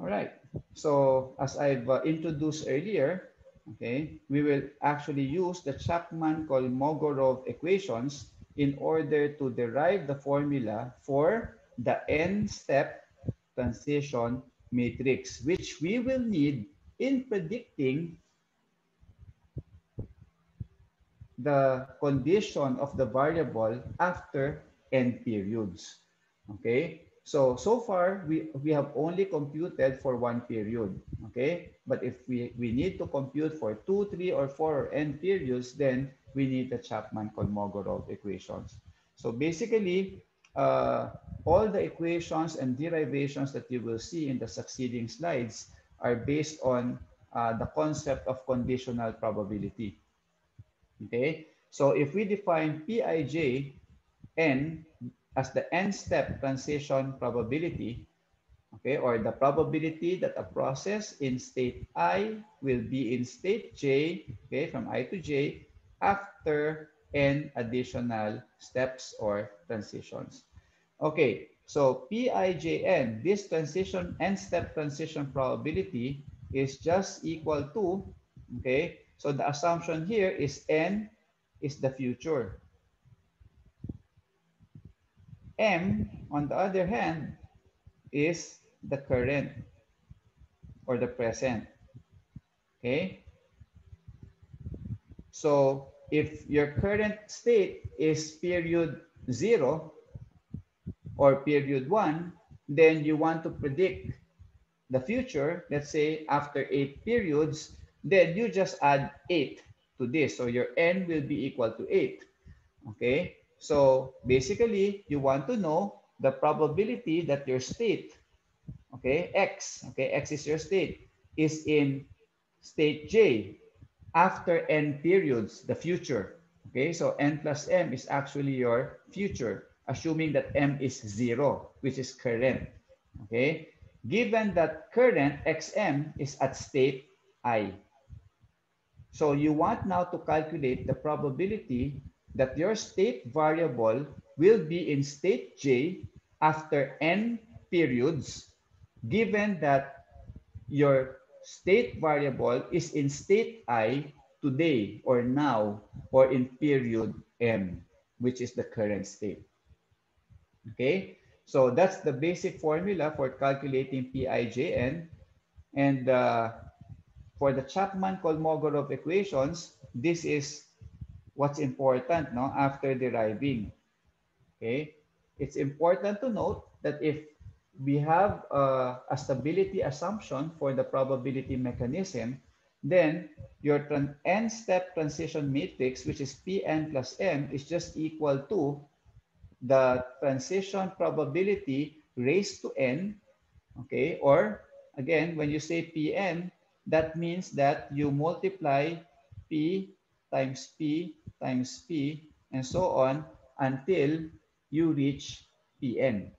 All right. So as I've introduced earlier, okay, we will actually use the Chapman-Kolmogorov equations in order to derive the formula for the n-step transition matrix, which we will need in predicting the condition of the variable after n periods. Okay, so far we have only computed for one period. Okay, but if we need to compute for 2, 3, or 4, or n periods, then we need the Chapman-Kolmogorov equations. So basically, uh, all the equations and derivations that you will see in the succeeding slides are based on the concept of conditional probability. Okay, so if we define Pij n as the n-step transition probability, okay, or the probability that a process in state I will be in state J, okay, from I to J, after n additional steps or transitions. Okay, so Pijn, this transition, n-step transition probability is just equal to, okay, so the assumption here is n is the future. M, on the other hand, is the current or the present, okay? So if your current state is period 0 or period 1, then you want to predict the future, let's say after 8 periods, then you just add 8 to this. So your n will be equal to 8. Okay? So basically, you want to know the probability that your state, okay, x is your state, is in state J after n periods, the future. Okay, so n plus m is actually your future, assuming that m is 0, which is current. Okay, given that current xm is at state I. So you want now to calculate the probability that your state variable will be in state J after n periods, given that your state variable is in state I today or now or in period M, which is the current state. Okay, so that's the basic formula for calculating PIJN. And for the Chapman-Kolmogorov equations, this is what's important, no, after deriving. Okay, it's important to note that if we have a stability assumption for the probability mechanism, then your n-step transition matrix, which is Pn plus m, is just equal to the transition probability raised to n, okay? Or again, when you say Pn, that means that you multiply P times P times P and so on until you reach Pn,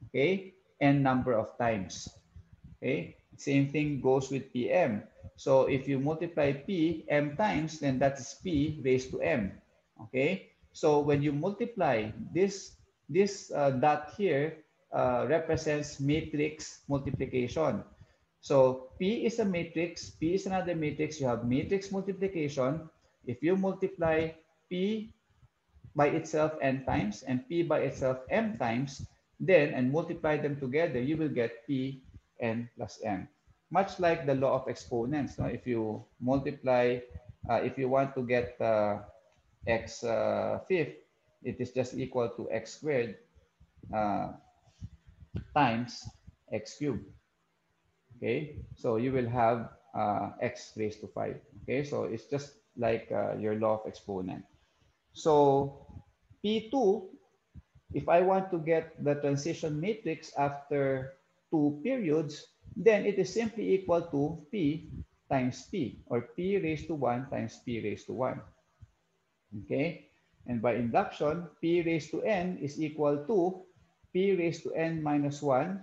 okay? N number of times, okay? Same thing goes with Pm. So if you multiply P m times, then that's P raised to m, okay? So when you multiply this dot here represents matrix multiplication. So P is a matrix, P is another matrix, you have matrix multiplication. If you multiply P by itself n times and P by itself m times, then and multiply them together, you will get P n plus m. Much like the law of exponents, no? If you multiply, if you want to get x fifth, it is just equal to x squared uh, times x cubed. Okay, so you will have x raised to 5. Okay, so it's just like your law of exponent. So P2, if I want to get the transition matrix after 2 periods, then it is simply equal to P times P, or P raised to 1 times P raised to 1. Okay? And by induction, P raised to n is equal to P raised to n minus 1.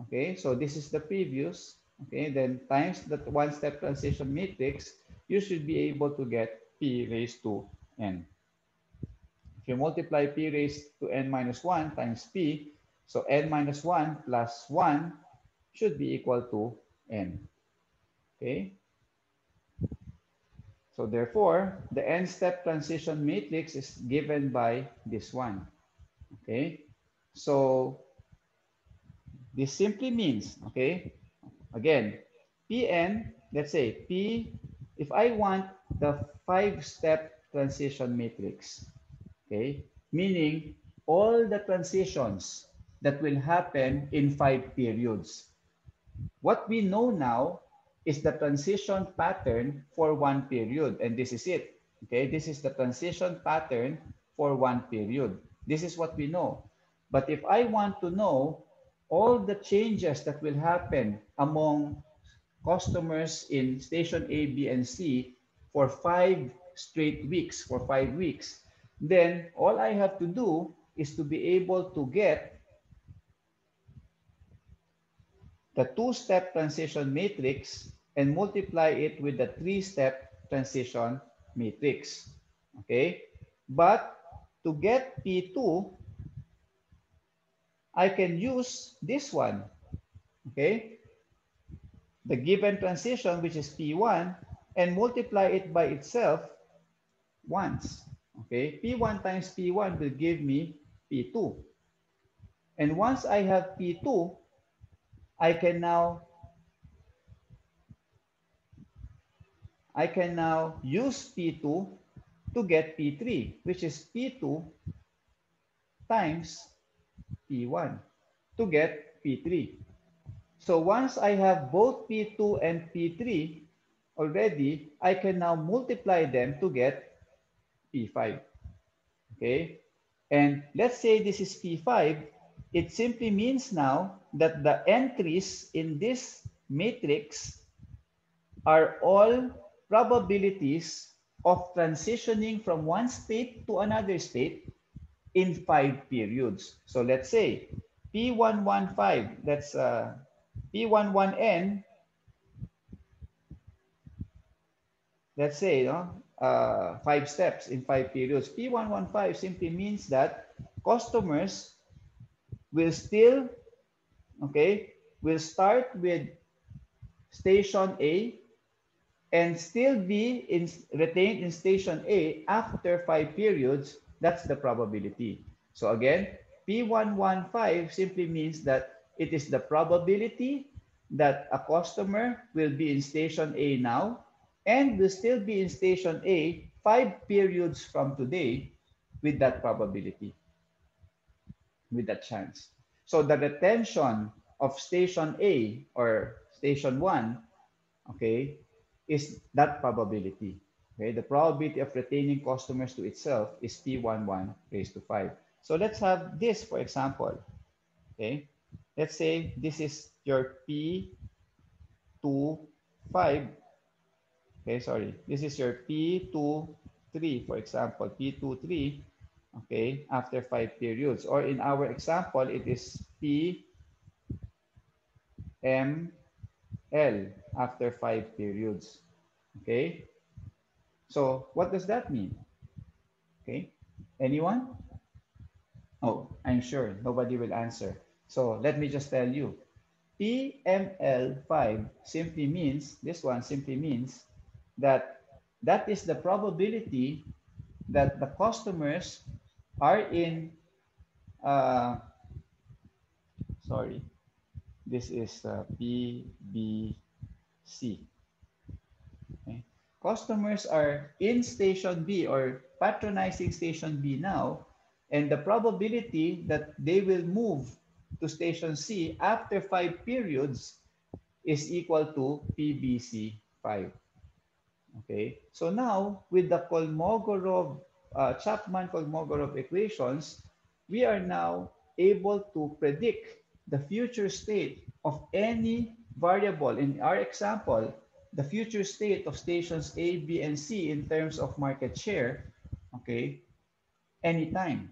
Okay? So this is the previous. Okay? Then times that one-step transition matrix, you should be able to get P raised to n. If you multiply P raised to n minus 1 times P, so n minus 1 plus 1 should be equal to n. Okay? So therefore, the n-step transition matrix is given by this one. Okay? So this simply means, okay, again, Pn, let's say P, if I want the 5-step transition matrix, okay, meaning all the transitions that will happen in 5 periods. What we know now is the transition pattern for one period, and this is it. Okay, this is the transition pattern for one period. This is what we know. But if I want to know all the changes that will happen among customers in station A, B, and C for 5 straight weeks, for 5 weeks, then all I have to do is to be able to get the 2-step transition matrix and multiply it with the 3-step transition matrix. Okay? But to get P2, I can use this one. Okay? The given transition, which is P1, and multiply it by itself once. Okay? P1 times P1 will give me P2. And once I have P2, I can now use P2 to get P3, which is P2 times P1 to get P3. So once I have both P2 and P3 already, I can now multiply them to get P5. Okay? And let's say this is P5. It simply means now that the entries in this matrix are all probabilities of transitioning from one state to another state in 5 periods. So let's say P115, that's P11N, let's say 5 steps in 5 periods. P115 simply means that customers will still, okay, will start with station A and still be retained in station A after 5 periods. That's the probability. So again, P115 simply means that it is the probability that a customer will be in station A now and will still be in station A 5 periods from today with that probability, with that chance. So the retention of station A or station 1, okay, is that probability. Okay, the probability of retaining customers to itself is P11 raised to 5. So let's have this, for example. Okay, let's say this is your P25. Okay, sorry, this is your P23, for example, P23. Okay, after 5 periods, or in our example, it is PML after 5 periods. Okay, so what does that mean? Okay, anyone? Oh, I'm sure nobody will answer. So let me just tell you. PML5 simply means, this one simply means that that is the probability that the customers are in, sorry, this is PBC. Okay. Customers are in station B or patronizing station B now, and the probability that they will move to station C after 5 periods is equal to PBC 5. Okay, so now with the Kolmogorov, Chapman-Kolmogorov equations, we are now able to predict the future state of any variable. In our example, the future state of stations A, B, and C in terms of market share, okay, anytime.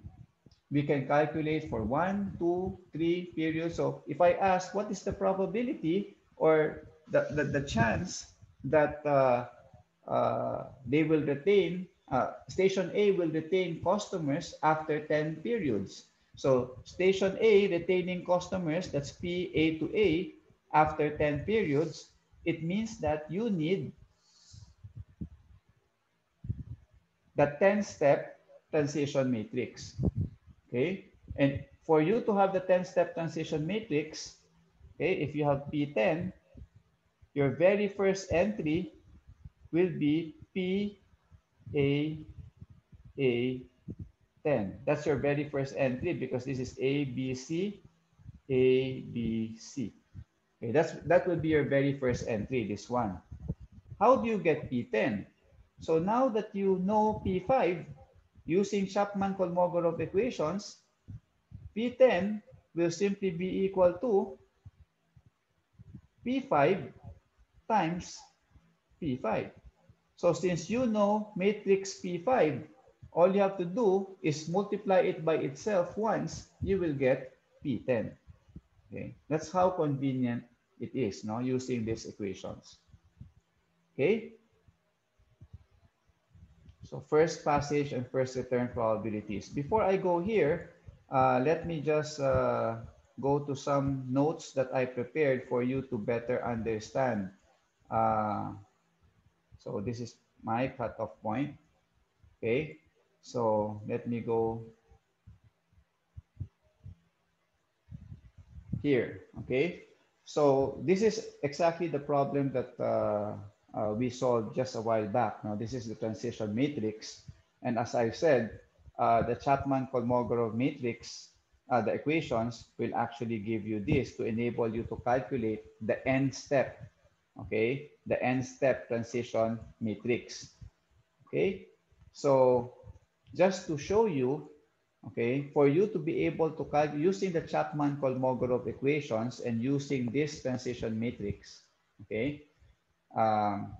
We can calculate for 1, 2, 3 periods. So if I ask what is the probability or the chance that they will retain, station A will retain customers after 10 periods. So station A retaining customers, that's P A to A, after 10 periods, it means that you need the 10-step transition matrix. Okay? And for you to have the 10-step transition matrix, okay, if you have P10, your very first entry will be PAA10. That's your very first entry because this is ABC, ABC. Okay, that will be your very first entry, this one. How do you get P10? So now that you know P5, using Chapman-Kolmogorov equations, P10 will simply be equal to P5 times P5. So since you know matrix P5, all you have to do is multiply it by itself once, you will get P10. Okay, that's how convenient it is, no, using these equations. Okay, so first passage and first return probabilities. Before I go here, let me just go to some notes that I prepared for you to better understand. So this is my cutoff point. Okay, so let me go here. Okay, so this is exactly the problem that we solved just a while back. Now this is the transition matrix, and as I said, the Chapman-Kolmogorov matrix, the equations will actually give you this to enable you to calculate the end step. Okay, the end step transition matrix. Okay, so just to show you, okay, for you to be able to calculate using the Chapman-Kolmogorov equations and using this transition matrix, okay, um,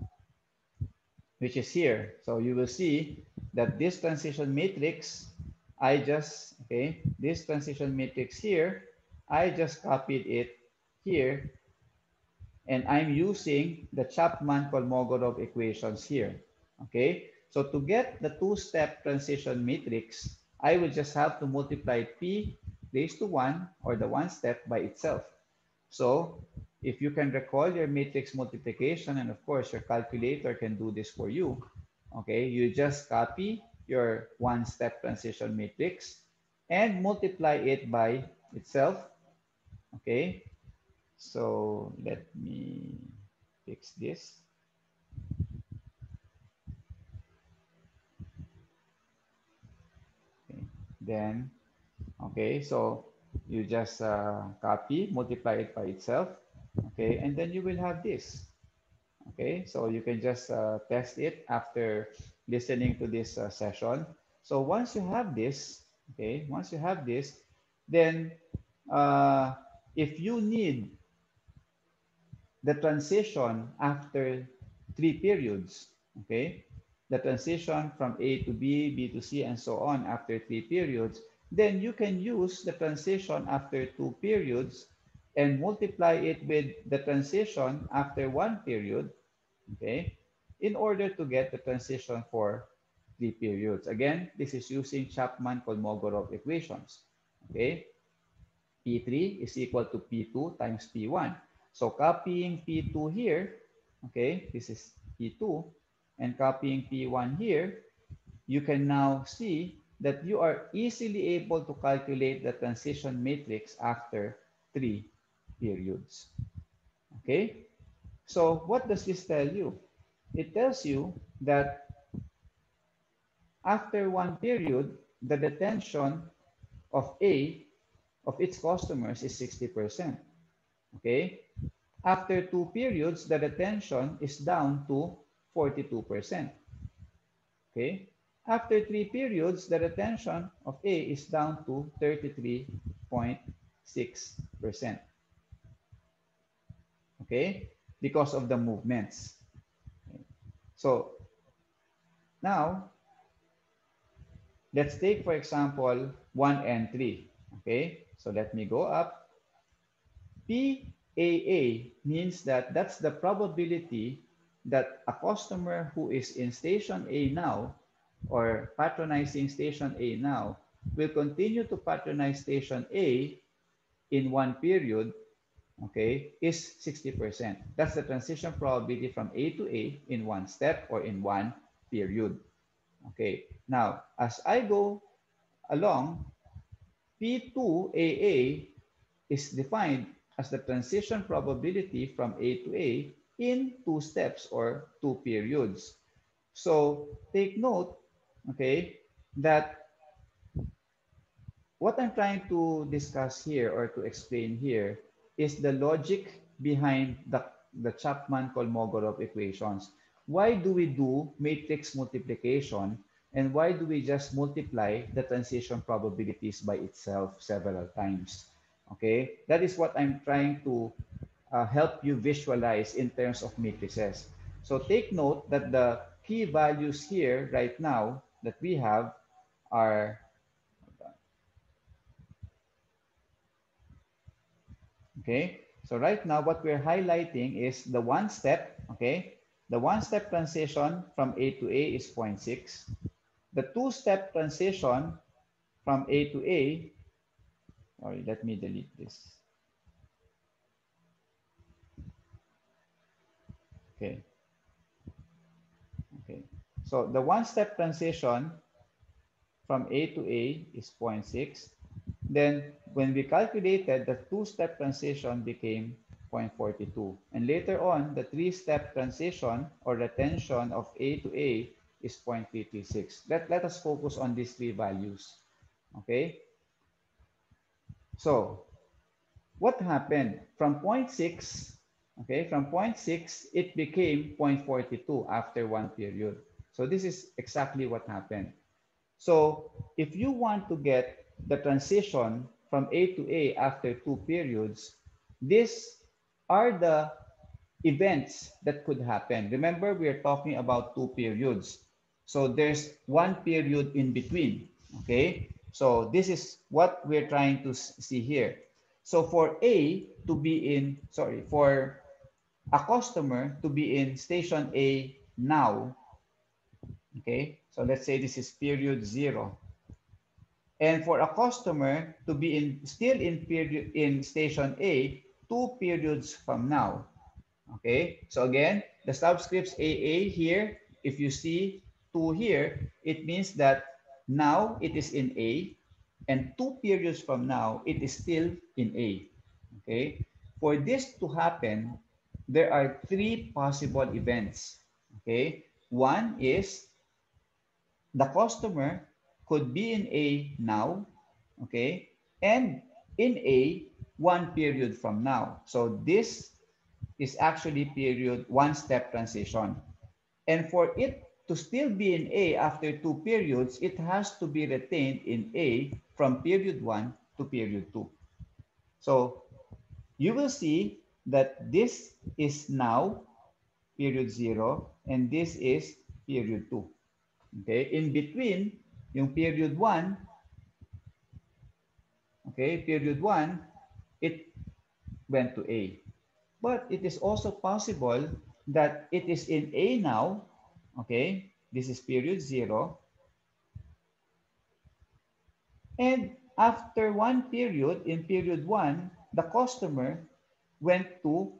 which is here. So you will see that this transition matrix, this transition matrix here, I just copied it here, and I'm using the Chapman-Kolmogorov equations here. Okay, so to get the two-step transition matrix, I will just have to multiply P raised to 1 or the one step by itself. So if you can recall your matrix multiplication, and of course your calculator can do this for you, okay, you just copy your one-step transition matrix and multiply it by itself. Okay, so let me fix this. Okay. Then, okay, so you just copy, multiply it by itself. Okay, and then you will have this. Okay, so you can just test it after listening to this session. So once you have this, okay, once you have this, then if you need the transition after 3 periods, okay, the transition from A to B, B to C, and so on after 3 periods, then you can use the transition after 2 periods and multiply it with the transition after 1 period, okay, in order to get the transition for 3 periods. Again, this is using Chapman-Kolmogorov equations, okay. P3 is equal to P2 times P1. So copying P2 here, okay, this is P2, and copying P1 here, you can now see that you are easily able to calculate the transition matrix after 3 periods. Okay, so what does this tell you? It tells you that after 1 period, the retention of A of its customers is 60%. Okay, after 2 periods, the retention is down to 42%. Okay, after 3 periods, the retention of A is down to 33.6%. Okay, because of the movements. Okay. So now let's take, for example, 1 and 3. Okay, so let me go up. PAA means that that's the probability that a customer who is in station A now or patronizing station A now will continue to patronize station A in 1 period, okay, is 60%. That's the transition probability from A to A in one step or in one period. Okay, now as I go along, P2AA is defined as the transition probability from A to A in two steps or two periods. So take note, okay, that what I'm trying to discuss here or to explain here is the logic behind the Chapman-Kolmogorov equations. Why do we do matrix multiplication and why do we just multiply the transition probabilities by itself several times? Okay, that is what I'm trying to help you visualize in terms of matrices. So take note that the key values here right now that we have are, okay, so right now what we're highlighting is the one step, okay? The one-step transition from A to A is 0.6. The two-step transition from A to A, sorry, let me delete this. Okay, okay. So the one-step transition from A to A is 0.6. Then when we calculated, the two-step transition became 0.42. And later on, the three-step transition or retention of A to A is 0.336. Let us focus on these three values. Okay? So what happened? From 0.6, okay, from 0.6, it became 0.42 after one period. So this is exactly what happened. So if you want to get the transition from A to A after two periods, these are the events that could happen. Remember, we are talking about two periods. So there's one period in between, okay? So this is what we're trying to see here. So for A to be in, sorry, for a customer to be in station A now, okay? So let's say this is period 0. And for a customer to be still in period in station A two periods from now. Okay, so again, the subscripts AA here, if you see 2 here, it means that now it is in A, and two periods from now, it is still in A. Okay, for this to happen, there are three possible events. Okay, one is the customer could be in A now, okay, and in A one period from now. So this is actually period one step transition. And for it to still be in A after two periods, it has to be retained in A from period one to period two. So you will see that this is now period zero and this is period two. Okay, in between yung period one, okay, period one, it went to A. But it is also possible that it is in A now, okay, this is period zero, and after one period, in period one, the customer went to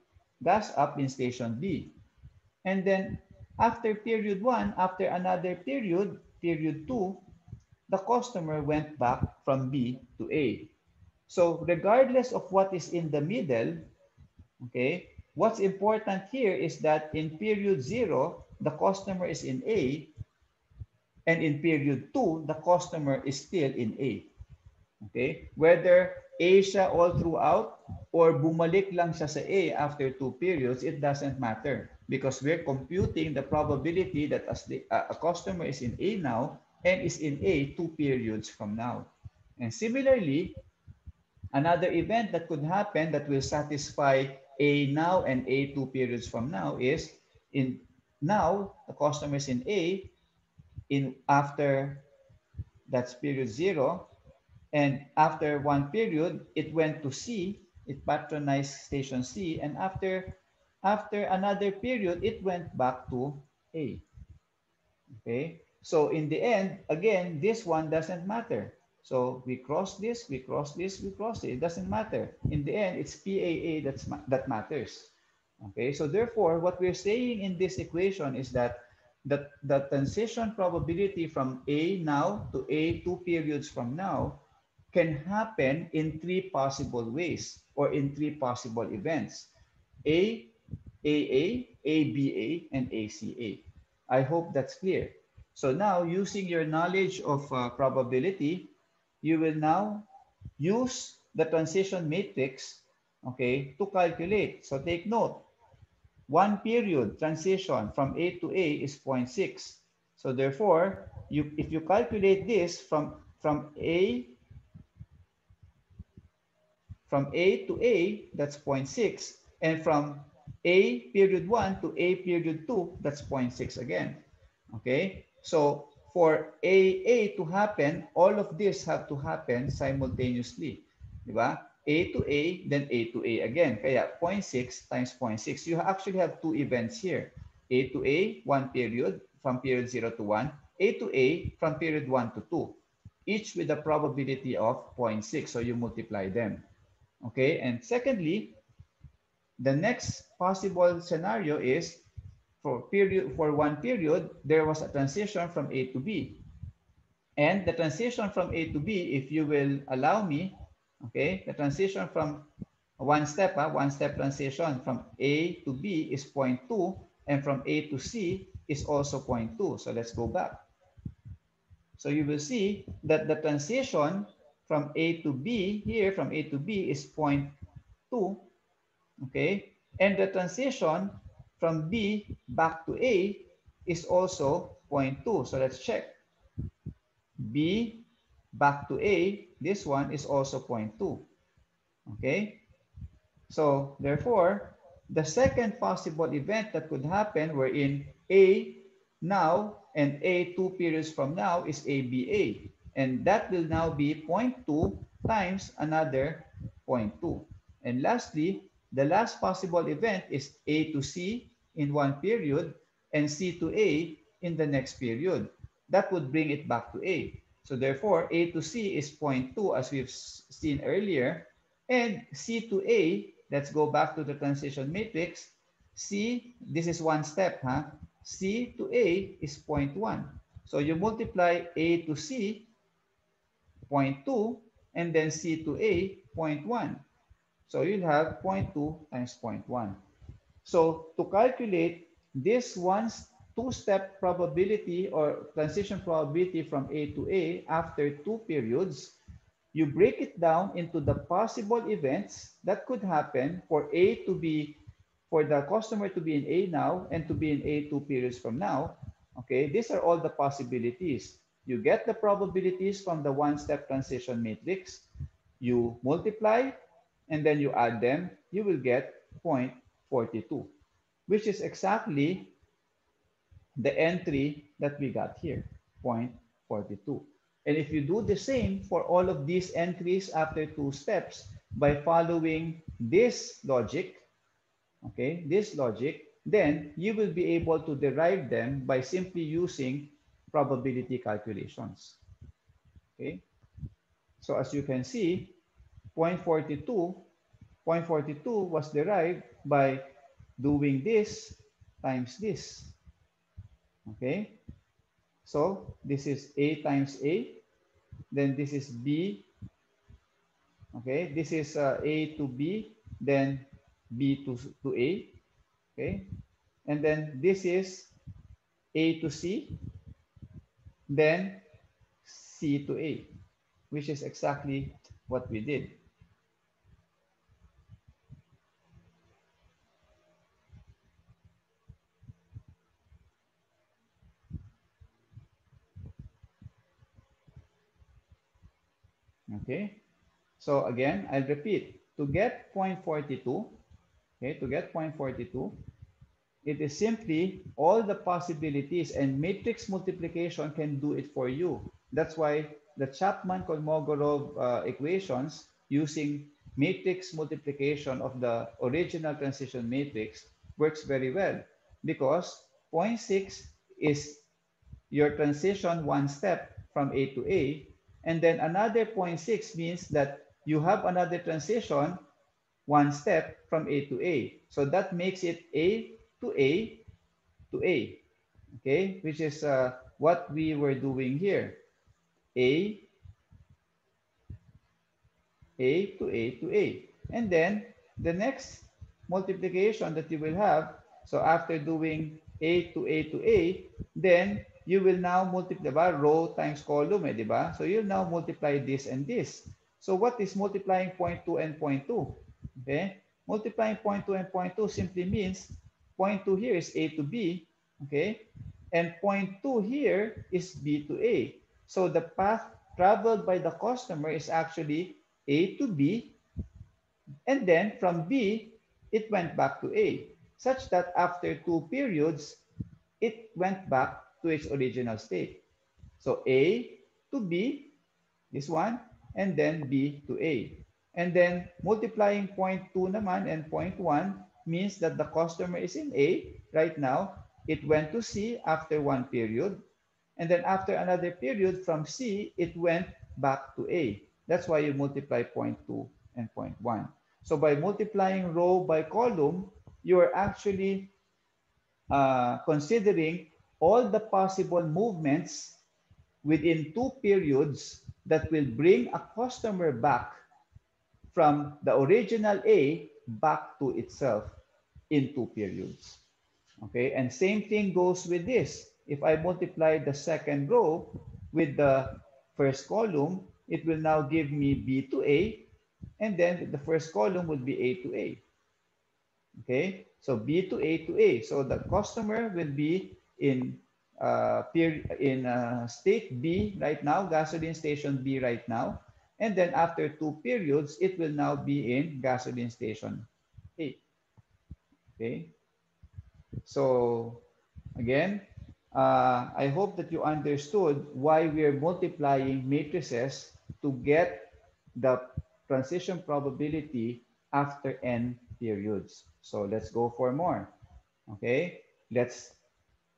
gas up in station B. And then after period one, after another period, period two, the customer went back from B to A. So regardless of what is in the middle, okay, what's important here is that in period zero, the customer is in A, and in period two, the customer is still in A. Okay, whether A siya all throughout or bumalik lang siya sa A after two periods, it doesn't matter because we're computing the probability that as a customer is in A now and is in A two periods from now. And similarly, another event that could happen that will satisfy A now and A two periods from now is in now the customer is in A in after that's period zero, and after one period it went to C, it patronized station C, and after another period it went back to A. Okay, so in the end, again, this one doesn't matter. So we cross this, we cross this, we cross it. It doesn't matter. In the end, it's PAA that matters. Okay, so therefore, what we're saying in this equation is that the transition probability from A now to A 2 periods from now can happen in three possible ways or in three possible events. A, AA, ABA, and ACA. I hope that's clear. So now, using your knowledge of probability, you will now use the transition matrix, okay, to calculate. So take note, 1 period transition from A to A is zero point 0.6. So therefore, if you calculate this from A to A, that's zero point 0.6. And from A period 1 to A period 2, that's zero point 0.6 again. Okay? So for AA to happen, all of this have to happen simultaneously. Diba? A to A, then A to A again. Kaya 0 point 0.6 times 0 point 0.6. You actually have two events here. A to A, 1 period, from period 0 to 1. A to A, from period 1 to 2. Each with a probability of 0 point 0.6. So you multiply them. Okay, and secondly, the next possible scenario is for 1 period, there was a transition from A to B. And the transition from A to B, if you will allow me, okay, the transition from one step transition from A to B is 0 point 0.2, and from A to C is also 0 point 0.2. So let's go back. So you will see that the transition from A to B here, from A to B is 0 point 0.2, okay? And the transition from B back to A is also 0 point 0.2. So let's check. B back to A, this one is also 0 point 0.2, okay? So therefore, the second possible event that could happen wherein A now and A 2 periods from now is ABA. And that will now be 0 point 0.2 times another 0 point 0.2. And lastly, the last possible event is A to C in 1 period and C to A in the next period. That would bring it back to A. So therefore, A to C is 0 point 0.2 as we've seen earlier. And C to A, let's go back to the transition matrix. C, this is one step, huh? C to A is 0 point 0.1. So you multiply A to C, 0 point 0.2, and then C to A, 0 point 0.1. So you'll have 0 point 0.2 times 0 point 0.1. So to calculate this two-step probability or transition probability from A to A after 2 periods, you break it down into the possible events that could happen for for the customer to be in A now and to be in A 2 periods from now. Okay, these are all the possibilities. You get the probabilities from the one-step transition matrix, you multiply, and then you add them, you will get 0.42, which is exactly the entry that we got here, 0.42. And if you do the same for all of these entries after 2 steps by following this logic, okay, this logic, then you will be able to derive them by simply using probability calculations. Okay, so as you can see, 0.42 was derived by doing this times this. Okay, so this is A times A, then this is B. Okay, this is A to B, then B to A. Okay, and then this is A to C, then C to A, which is exactly what we did. Okay, so again, I'll repeat. To get 0.42, okay, to get 0.42, it is simply all the possibilities, and matrix multiplication can do it for you. That's why the Chapman-Kolmogorov equations using matrix multiplication of the original transition matrix works very well, because 0 0.6 is your transition one step from A to A, And then another 0.6 means that you have another transition one step from A to A. So that makes it A to A to A, okay, which is what we were doing here. A, A to A to A. And then the next multiplication that you will have, so after doing A to A to A, then you will now multiply by row times column, di ba? So you'll now multiply this and this. So what is multiplying point 2 and point 2? Okay? Multiplying point 2 and point 2 simply means point 2 here is A to B, okay? And point 2 here is B to A. So the path traveled by the customer is actually A to B, and then from B, it went back to A, such that after 2 periods, it went back to its original state. So A to B, this one, and then B to A. And then multiplying point 2 naman and point 1 means that the customer is in A right now. It went to C after 1 period. And then after another period from C, it went back to A. That's why you multiply point 2 and point 1. So by multiplying row by column, you are actually considering all the possible movements within 2 periods that will bring a customer back from the original A back to itself in 2 periods. Okay, and same thing goes with this. If I multiply the second row with the first column, it will now give me B to A, and then the first column would be A to A. Okay, so B to A to A. So the customer will be in state B right now, gasoline station B right now, and then after 2 periods, it will now be in gasoline station A. Okay, so again, I hope that you understood why we are multiplying matrices to get the transition probability after n periods. So let's go for more. Okay, let's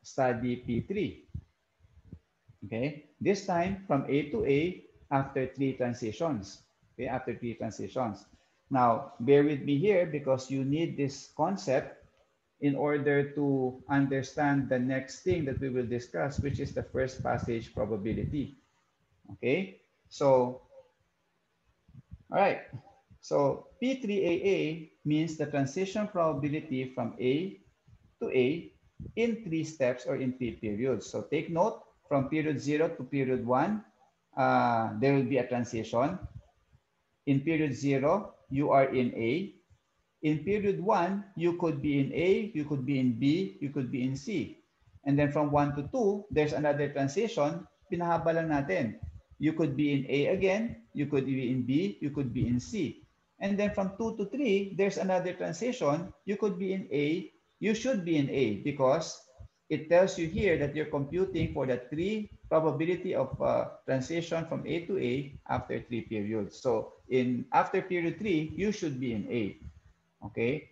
study P3. Okay, this time from A to A after 3 transitions. Okay, after 3 transitions. Now, bear with me here because you need this concept in order to understand the next thing that we will discuss, which is the first passage probability. Okay, so, all right. So P3AA means the transition probability from A to A in 3 steps or in 3 periods. So take note, from period 0 to period 1, there will be a transition. In period 0, you are in A. In period 1, you could be in A, you could be in B, you could be in C. And then from 1 to 2, there's another transition. Pinahaba lang natin. You could be in A again, you could be in B, you could be in C. And then from 2 to 3, there's another transition. You could be in A, you should be in A because it tells you here that you're computing for the 3 probability of transition from A to A after 3 periods. So in after period 3, you should be in A. Okay?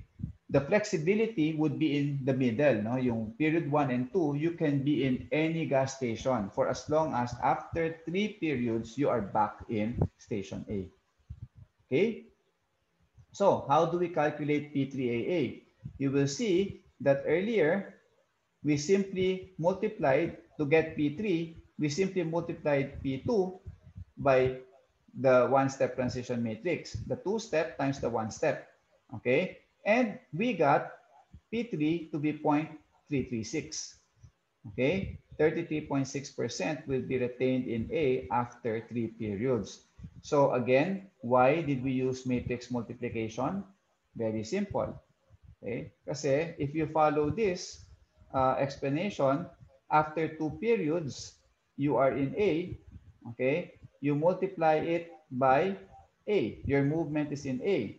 The flexibility would be in the middle, no? Yung period 1 and 2, you can be in any gas station for as long as after 3 periods, you are back in station A. Okay? So, how do we calculate P3AA? You will see that earlier, we simply multiplied to get P3, we simply multiplied P2 by the one-step transition matrix, the 2-step times the 1-step. Okay, and we got P3 to be 0.336. Okay, 33.6% will be retained in A after 3 periods. So again, why did we use matrix multiplication? Very simple. Okay, kasi if you follow this explanation, after 2 periods, you are in A. Okay, you multiply it by A. Your movement is in A.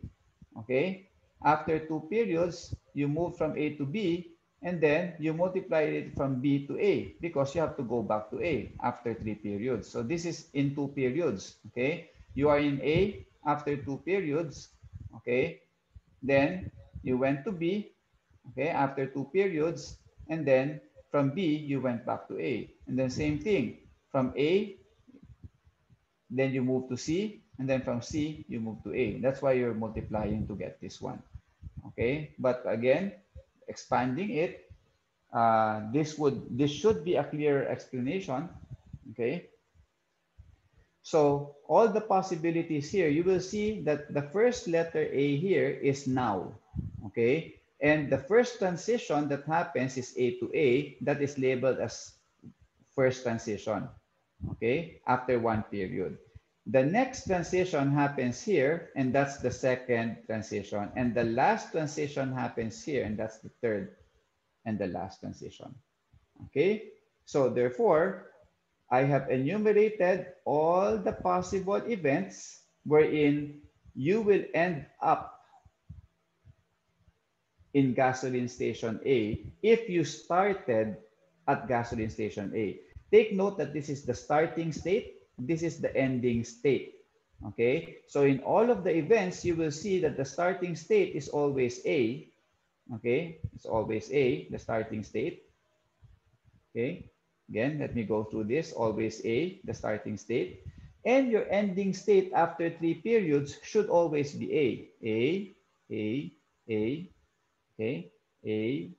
Okay, after 2 periods, you move from A to B, and then you multiply it from B to A because you have to go back to A after 3 periods. So this is in 2 periods. Okay, you are in A after 2 periods. Okay, then you went to B. Okay, after 2 periods, and then from B you went back to A, and then same thing from A then you move to C, and then from C, you move to A. That's why you're multiplying to get this one. Okay, but again, expanding it, this should be a clear explanation. Okay, so all the possibilities here, you will see that the first letter A here is now. Okay, and the first transition that happens is A to A, that is labeled as first transition. Okay, after one period. The next transition happens here, and that's the second transition. And the last transition happens here, and that's the third and the last transition. Okay, so therefore, I have enumerated all the possible events wherein you will end up in gasoline station A if you started at gasoline station A. Take note that this is the starting state, this is the ending state. Okay, so in all of the events, you will see that the starting state is always A. Okay, it's always A, the starting state. Okay, again, let me go through this. Always A, the starting state. And your ending state after 3 periods should always be A. A, okay, A,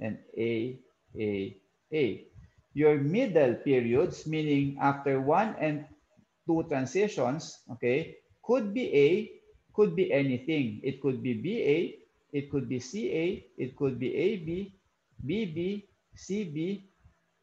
and A. Your middle periods, meaning after 1 and 2 transitions, okay, could be A, could be anything. It could be BA, it could be CA, it could be AB, BB, CB,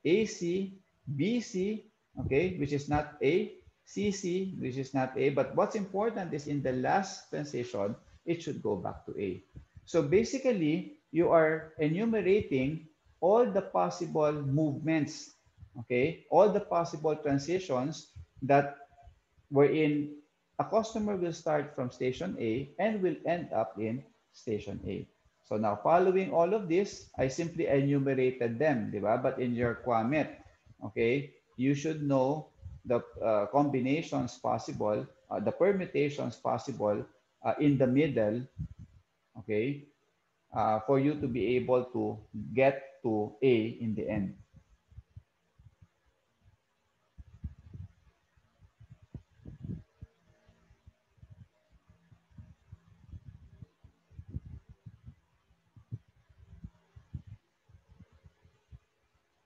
AC, BC, okay, which is not A, CC, which is not A. But what's important is in the last transition, it should go back to A. So basically, you are enumerating all the possible movements, okay, all the possible transitions that wherein a customer will start from station A and will end up in station A. So now following all of this, I simply enumerated them, di ba? But in your QAMET, okay, you should know the combinations possible, the permutations possible in the middle, okay, for you to be able to get to A in the end.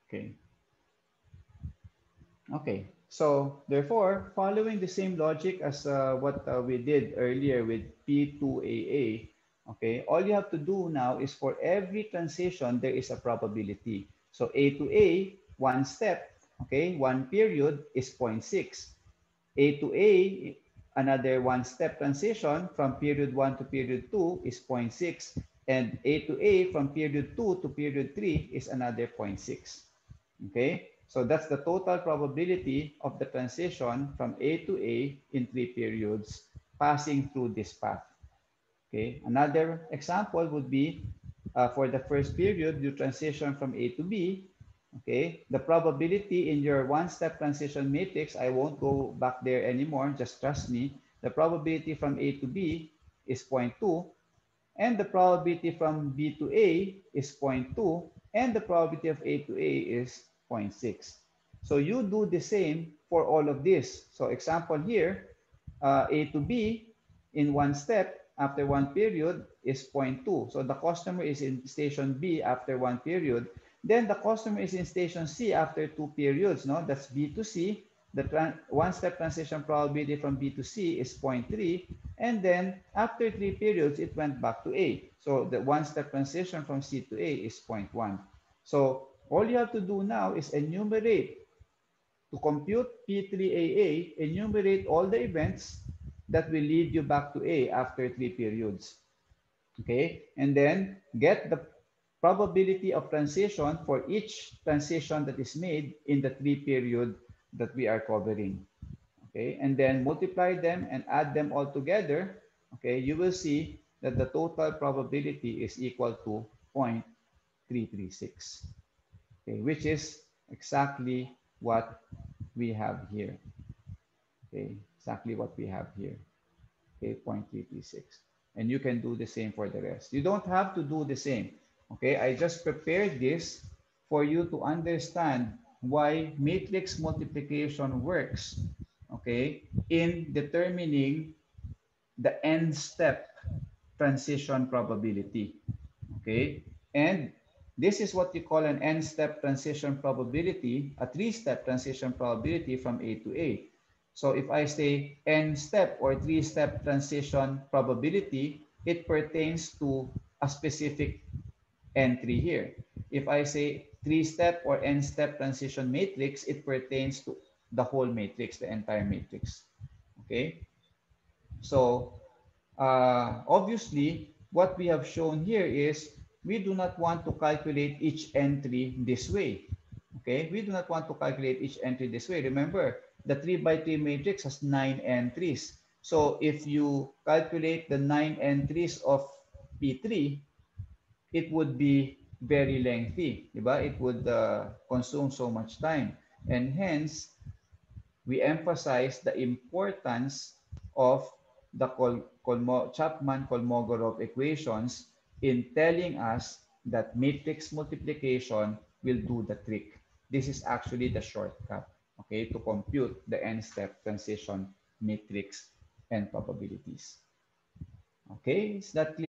Okay. Okay, so therefore, following the same logic as what we did earlier with P2AA, okay, all you have to do now is for every transition, there is a probability. So A to A, one step, okay, one period is 0.6. A to A, another one step transition from period 1 to period 2 is 0.6. And A to A from period 2 to period 3 is another 0.6. Okay, so that's the total probability of the transition from A to A in 3 periods passing through this path. Okay, another example would be for the first period, you transition from A to B. Okay, the probability in your one-step transition matrix, I won't go back there anymore, just trust me. The probability from A to B is 0.2, and the probability from B to A is 0.2, and the probability of A to A is 0.6. So you do the same for all of this. So example here, A to B in one step after one period is 0.2. So the customer is in station B after one period. Then the customer is in station C after 2 periods. No, that's B to C. The one-step transition probability from B to C is 0.3. And then after 3 periods, it went back to A. So the one-step transition from C to A is 0.1. So all you have to do now is enumerate. To compute P3AA, enumerate all the events that will lead you back to A after 3 periods. Okay, and then get the probability of transition for each transition that is made in the 3 period that we are covering. Okay, and then multiply them and add them all together. Okay, you will see that the total probability is equal to 0.336. Okay, which is exactly what we have here. Okay, exactly what we have here. Okay, 0.336. And you can do the same for the rest. You don't have to do the same. Okay, I just prepared this for you to understand why matrix multiplication works, okay, in determining the end step transition probability, okay? And this is what you call an n-step transition probability, a three-step transition probability from A to A. So if I say n-step or three-step transition probability, it pertains to a specific entry here. If I say three-step or n-step transition matrix, it pertains to the whole matrix, the entire matrix. Okay? So obviously, what we have shown here is we do not want to calculate each entry this way. Okay? We do not want to calculate each entry this way. Remember, the 3 by 3 matrix has 9 entries. So if you calculate the 9 entries of P3, it would be very lengthy, diba? It would consume so much time. And hence, we emphasize the importance of the Chapman-Kolmogorov equations in telling us that matrix multiplication will do the trick. This is actually the shortcut, okay, to compute the n-step transition matrix and probabilities. Okay, is that clear?